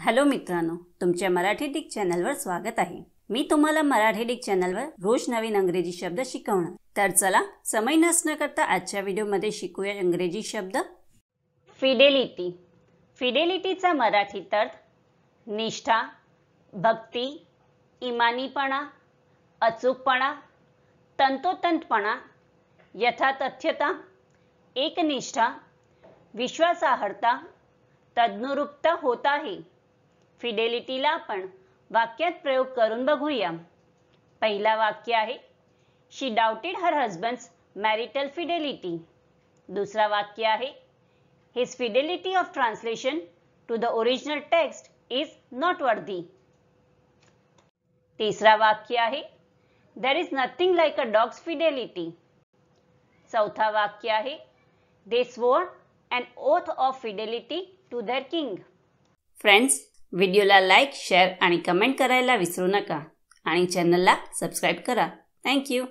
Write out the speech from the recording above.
Hello मित्रांनो, तुमच्या Marathi Dick चॅनलवर स्वागत आहे। मी तुम्हाला मराठी डिक चॅनलवर रोज नवीन इंग्रजी शब्द शिकवणार। तर चला समय नष्ट न करता आजच्या व्हिडिओमध्ये शिकूया इंग्रजी शब्द। फिडेलिटी। फिडेलिटीचा मराठीत अर्थ निष्ठा, भक्ती, इमानीपणा, अचूकपणा, तंतोतंतपणा, यथातथ्यता, एकनिष्ठा, विश्वासार्हता, तद्नुरूपता होत आहे। फिडेलिटीला आपण वाक्यात प्रयोग करून बघूया। पहिला वाक्य आहे she doubted her husband's marital fidelity. दुसरा वाक्य आहे his fidelity of translation to the original text is not worthy. तिसरा वाक्य आहे there is nothing like a dog's fidelity. चौथा वाक्य आहे they swore an oath of fidelity to their king। Friends, व्हिडिओला लाईक, शेअर आणि कमेंट करायला विसरू नका आणि चॅनलला सबस्क्राइब करा। Thank you.